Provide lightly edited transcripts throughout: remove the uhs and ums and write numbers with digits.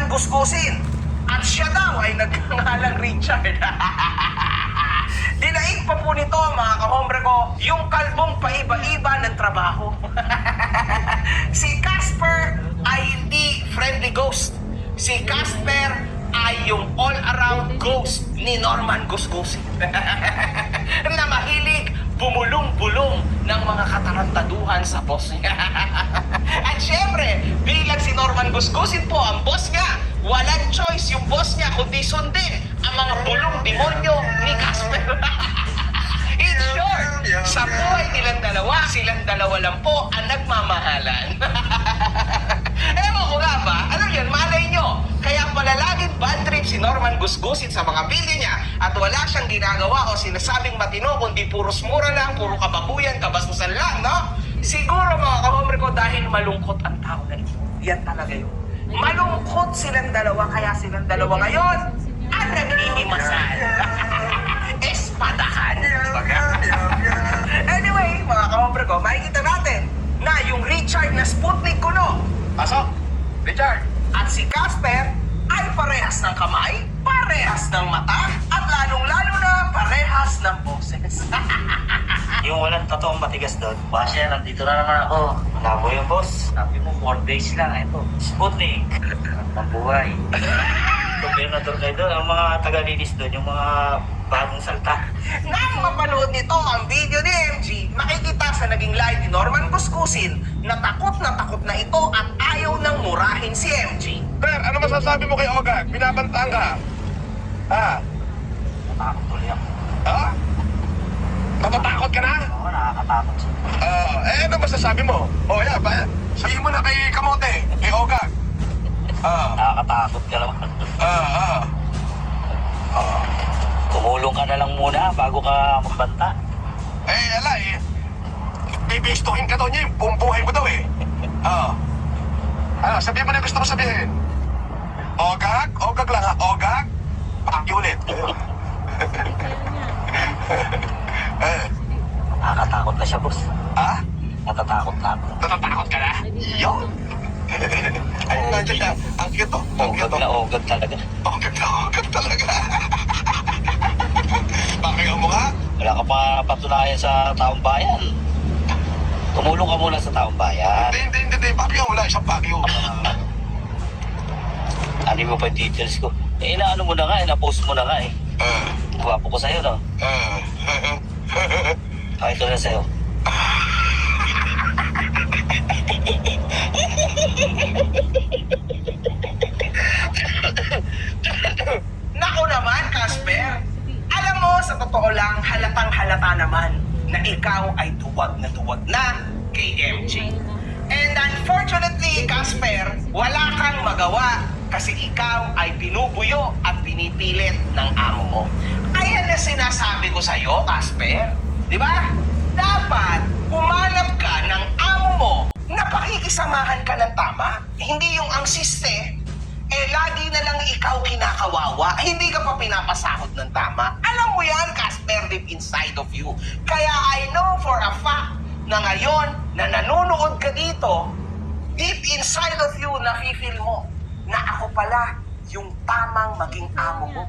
Norman Gusgusin. At siya daw ay nagngangalang Richard. Dinaig pa po nito, mga kahombre ko, yung kalbong paiba-iba ng trabaho. Si Casper ay hindi friendly ghost. Si Casper ay yung all-around ghost ni Norman Gusgusin. Na mahilig bumulong-bulong ng mga katarantaduhan sa boss niya. At syempre, bilang si Norman Gusgusin po ang boss niya, walang choice yung boss niya kundi sundin ang mga bulong demonyo ni Casper. In short, sa buhay nilang dalawa, silang dalawa lang po ang nagmamahalan. Ewan ko nga ba, ano yan, malay nyo. Kaya pala laging bad trip si Norman Gusgusin sa mga video niya at wala siyang ginagawa o sinasabing matino kundi puros mura lang, puro kababuyan, kabastusan lang, no? Siguro mga kahombre ko dahil malungkot ang tao na ito. Yan talaga yun. Malungkot silang dalawa kaya silang dalawa ngayon ang naghihimasal. Espadahan. Anyway, mga kahombre ko, makikita natin na yung Richard na Sputnik kuno. Pasok, Richard. At si Casper ay parehas ng kamay, parehas ng mata, at lalong-lalo na parehas ng boses. Yung walang totoong matigas doon. Basya, nandito na naman ako. Malabo yung boss. Sabi mo, 4 days lang. Ito, Sputnik. Mambuhay. Gobernador kayo doon. Ang mga taga-linis doon, yung mga bagong salta. Nang mapanood nito ang video ni MG, makikita sa naging live ni Norman Gusgusin na takot na ito at ayaw nang murahin si MG. Per, ano masasabi mo kay Ogag? Binabantaan ka? Ha? Natakot tuloy ako. Ha? Matatakot ka na? Oo, nakakatakot siya. Ano masasabi mo? Yeah, ba? Sabihin mo na kay Kamote, kay Ogag. Nakakatakot ka naman. Tumulong ka na lang muna bago ka magbanta. Bibistuhin ka daw niya, yung buong buhay mo daw eh. Sabihin mo na gusto mo sabihin. Ogag? Ogag lang ha? Ogag? Pakiulit. Nakakatakot na siya, boss. Ha? Natatakot na ako. Natatakot ka na? Yun. Ay, nandiyan ka. Ang cute to. Ang cute Ogad to. na ogad talaga. Ogag na ogag talaga. Bakit mo nga? Wala ka pa patunayan sa taong bayan. Tumulong ka muna sa taong bayan. Hindi. Bakit wala isang bagyo? Ano mo pa yung details ko? Inaano mo na nga, ina-post mo na nga eh. Guwapo ko sa'yo, no? Ito na sa'yo. Naku naman, Casper. Alam mo, sa totoo lang, halatang halata naman na ikaw ay duwag na kay MJ. And unfortunately, Casper, wala kang magawa kasi ikaw ay binubuyo at pinipilit ng amo mo. Ayan na sinasabi ko sa'yo, Casper. Di ba? Dapat humanap ka ng amo mo na pakikisamahan ka ng tama. Hindi yung ang siste, lagi na lang ikaw kinakawawa. Hindi ka pa pinapasahod ng tama. Alam mo yan, Casper, deep inside of you. Kaya I know for a fact na ngayon na nanonood ka dito, deep inside of you, nafe-feel mo na ako pala yung tamang maging amo mo.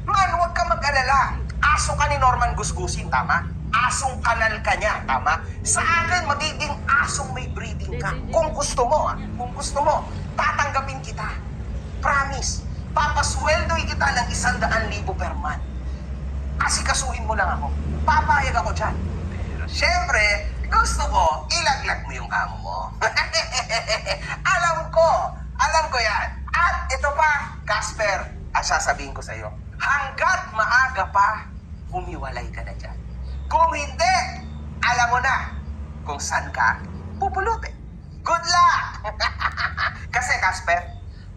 Man, huwag ka mag-alala. Aso ka ni Norman Gusgusin, tama? Asong kanal ka niya, tama? Sa akin, magiging asong may breeding ka. Kung gusto mo, kung gusto mo, tatanggapin kita. Promise, papasweldoy kita ng 100,000 per month. Asikasuhin mo lang ako. Papayag ako dyan. Pero syempre, gusto ko, ilaglag mo yung amo mo. Alam ko yan. At ito pa, Casper, ang sasabihin ko sa'yo, hanggat maaga pa, humiwalay ka na dyan. Kung hindi, alam mo na kung saan ka pupulutin. Good luck! Kasi, Casper,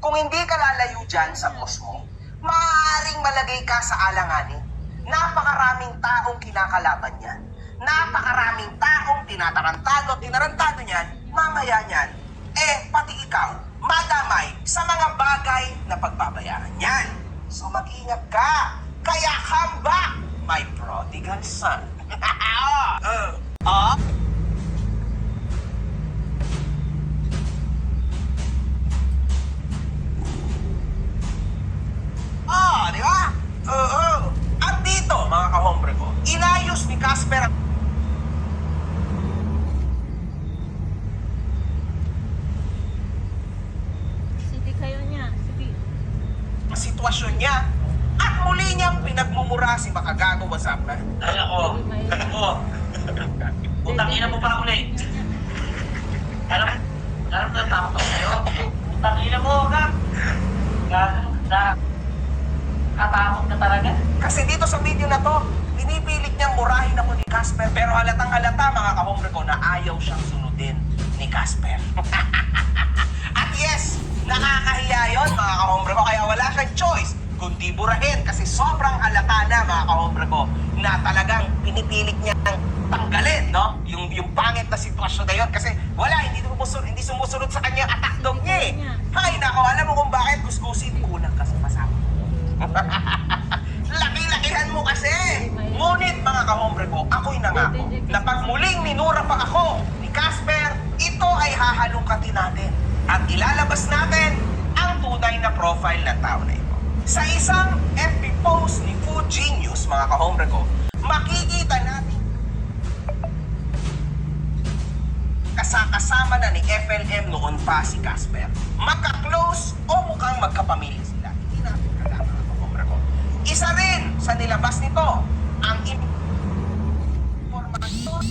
kung hindi ka lalayo dyan sa boss mo, maaaring malagay ka sa alanganin. Napakaraming taong kinakalaban niyan. Napakaraming taong tinarantado niyan, mamaya niyan, pati ikaw, madamay sa mga bagay na pagbabayaran niyan. So mag-ingat ka. Kaya come back, my prodigal son. sitwasyon niya at muli niyang pinagmumura si Makagago. What's up, man? Ay ako. Utang ina mo pa ulit. Alam na tama pa sa'yo. Utang ina mo, kak. Katakot na talaga. Kasi dito sa video na to, pinipilit niyang murahin ako ni Casper. Pero halatang halata, mga kahombre ko, na ayaw siyang sunodin ni Casper. At yes, nakakahiya yun, mga kahombre ko. Kaya wala siyang choice kundi burahin. Kasi sobrang halata na, mga kahombre ko, na talagang pinipilit niyang tanggalin, no? Yung pangit na sitwasyon na yun. Kasi wala, hindi sumusunod sa kanya attack dog niya eh. Hay nako, alam mo kung bakit kuskusin? Kulang kasi masama. Laki-lakihan mo kasi. Ngunit mga kahombre ko, ako'y nangako na pag muling minura pa ako ni Casper, ito ay hahalungkatin natin at ilalabas natin ang tunay na profile ng tao na ito. Sa isang FB post ni Food Genius, mga kahombre ko, makikita natin kasama na ni FLM noon pa si Casper. Magka-close o mukhang magkapamilya sila. Hindi natin alam, mga kahombre ko. Isa rin sa nilabas nito ang informasyon.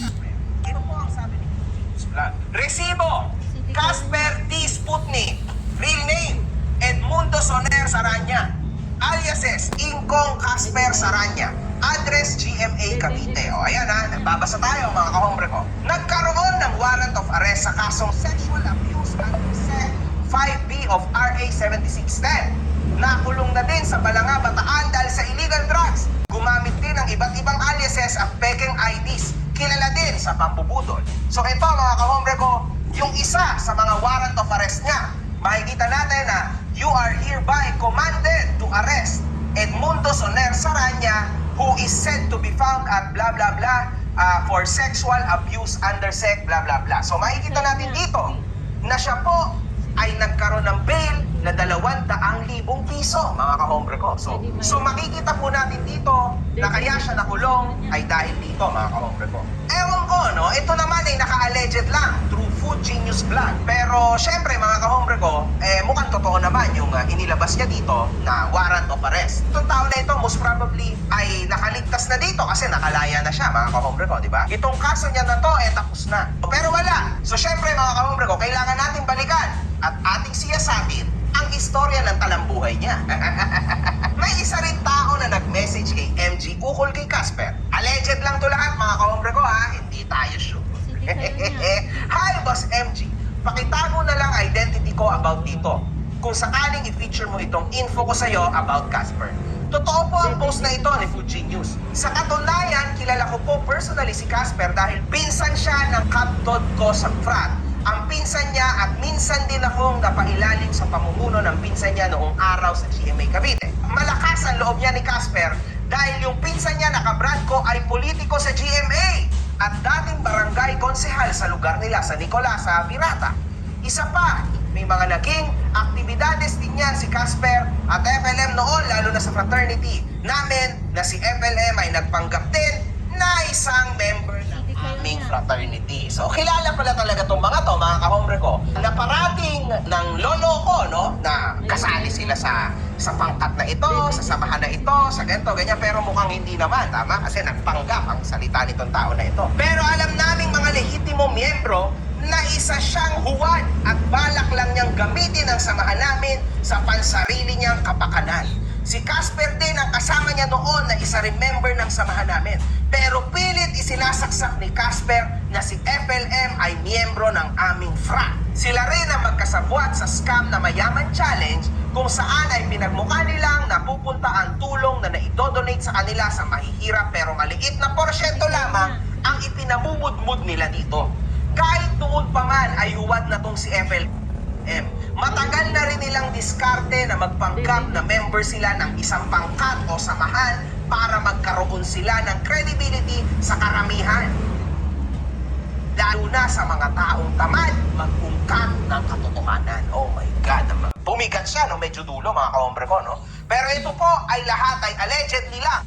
Ito po ang sabi ni Genius Vlog. Resibo, Casper T. Sputnik, real name, Edmundo Soner Saranya, aliases Ingkong Casper Saranya, address GMA Cavite. O ayan ha, nagbabasa tayo mga kahombre ko. Nagkaroon ng warrant of arrest sa kasong sexual abuse under Sec 5B of RA 7610. Nakulong na din sa Balanga, Bataan dahil sa illegal drugs. Gumamit din ng iba't ibang aliases at peking IDs. Kilala din sa pambubudol. So ito mga kahombre ko, yung isa sa mga warrant of arrest niya, makikita natin na you are hereby commanded to arrest Edmundo Soner Saranya, who is said to be found at blah blah blah for sexual abuse under Sec blah blah blah. So makikita natin dito na siya po ay nagkaroon ng bail na 200,000 piso, mga kahombre ko. So makikita po natin dito na kaya siya nakulong ay dahil dito, mga kahombre ko. Ewan ko, no? Ito naman ay naka-alleged lang through Food Genius Vlog. Pero syempre, mga kahombre ko, mukhang totoo naman yung inilabas niya dito na warrant of arrest. Itong tao na ito, most probably, ay nakaligtas na dito kasi nakalaya na siya, mga kahombre ko, di ba? Itong kaso niya na to, tapos na. Pero wala. So syempre, mga kahombre ko, kailangan natin balikan at ating siyasatin ang istorya ng talambuhay niya. May isa rin tao na nag-message kay MG ukol kay Casper. Alleged lang to lahat, mga kahombre ko ha, hindi tayo sure. Hi, Boss MG. Pakitago na lang identity ko about dito. Kung sakaling i-feature mo itong info ko sa'yo about Casper. Totoo po ang post na ito ni Food Genius. Sa katunayan, kilala ko po personally si Casper dahil pinsan siya ng kaptod ko sa frat. Ang pinsan niya at minsan din akong napailalim sa pamumuno ng pinsan niya noong araw sa GMA Cavite. Malakas ang loob niya ni Casper dahil yung pinsan niya na kabrad ko ay politiko sa GMA at dating barangay konsehal sa lugar nila sa Nicolas sa Pirata. Isa pa, may mga naging aktibidades din yan si Casper at FLM noon, lalo na sa fraternity namin na si FLM ay nagpanggap din na isang member ng aming fraternity. So kilala pala talaga itong mga to, mga kahombre ko, na parating ng lolo ko, no, na kasali sila sa pangkat na ito, sa samahan na ito, sa ganito, ganyan, pero mukhang hindi naman, tama? Kasi nagpanggap ang salita nitong tao na ito. Pero alam naming mga lehitimo miyembro na isa siyang huwad at balak lang niyang gamitin ang samahan namin sa pansarili niyang kapakanan. Si Casper din ang kasama niya noon na isa rin member ng samahan namin. Pero pilit isinasaksak ni Casper na si FLM ay miyembro ng aming frat. Sila rin ang magkasabwat sa scam na Mayaman Challenge kung saan ay pinagmukha nilang napupunta ang tulong na naidodonate sa kanila sa mahihirap pero maliit na porsyento lamang ang ipinamumudmud nila dito. Kahit noon pa man ay huwad na tong si FLM. Matagal na rin nilang diskarte na magpanggap na member sila ng isang pangkat o samahan para magkaroon sila ng credibility sa karamihan. Lalo na sa mga taong tamad mag-ungkat ng katotohanan. Oh my God, pumigat siya, no? Medyo dulo, mga kahombre ko, no? Pero ito po ay lahat ay allegedly lang.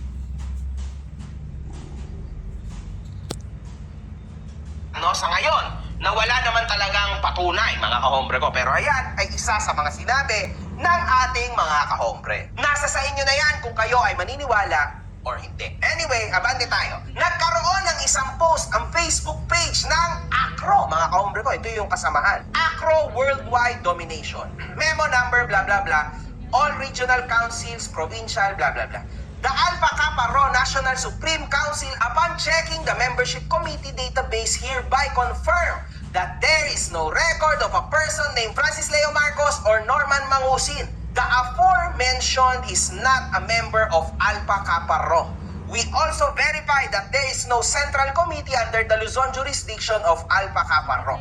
No, sa ngayon, na wala naman talagang patunay, mga kahombre ko. Pero ayan ay isa sa mga sinabi ng ating mga kahombre. Nasa sa inyo na yan kung kayo ay maniniwala or hindi. Anyway, abante tayo. Nagkaroon ng isang post ang Facebook page ng ACRO. Mga kahombre ko, ito yung kasamahan. ACRO Worldwide Domination. Memo number blah blah blah. All regional councils, provincial blah blah blah. The Alpha Kappa Rho National Supreme Council, upon checking the membership committee database, hereby confirm that there is no record of a person named Francis Leo Marcos or Norman Mangusin. The aforementioned is not a member of Alpha Kappa Rho. We also verify that there is no central committee under the Luzon jurisdiction of Alpha Kappa Rho.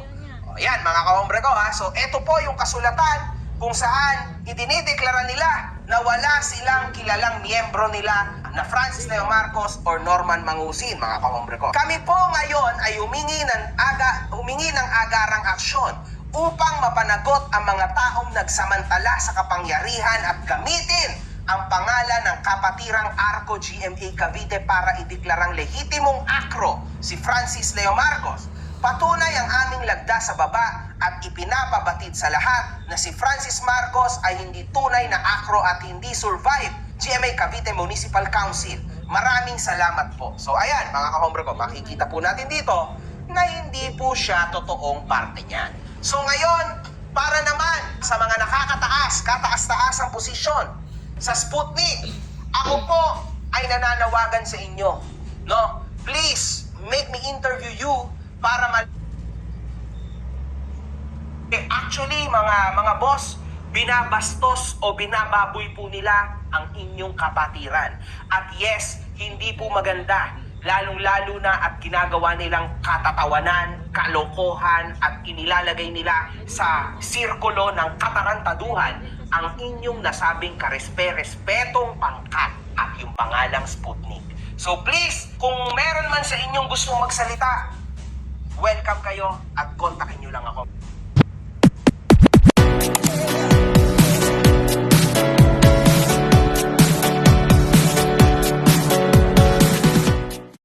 O yan, mga kahombre ko ha. So, ito po yung kasulatan kung saan idinideklara nila na wala silang kilalang miyembro nila na Francis Leo Marcos or Norman Mangusin, mga kahombre ko. Kami po ngayon ay humingi ng agarang aksyon upang mapanagot ang mga taong nagsamantala sa kapangyarihan at gamitin ang pangalan ng kapatirang ARCO GMA Cavite para ideklarang lehitimong ACRO si Francis Leo Marcos. Patunay ang aming lagda sa baba at ipinapabatid sa lahat na si Francis Marcos ay hindi tunay na ACRO at hindi survive GMA Cavite Municipal Council. Maraming salamat po. So ayan, mga kahombre ko, makikita po natin dito na hindi po siya totoong parte niyan. So ngayon, para naman sa mga nakakataas, kataas-taas ang posisyon sa Sputnik, ako po ay nananawagan sa inyo. No? Please, make me interview you para actually, mga boss, binabastos o binababoy po nila ang inyong kapatiran. At yes, hindi po maganda, lalong-lalo na at ginagawa nilang katatawanan, kalokohan at inilalagay nila sa sirkulo ng katarantaduhan ang inyong nasabing karespe-respetong pangkat at yung pangalang Sputnik. So please, kung meron man sa inyong gustong magsalita, welcome kayo at kontakin nyo lang ako.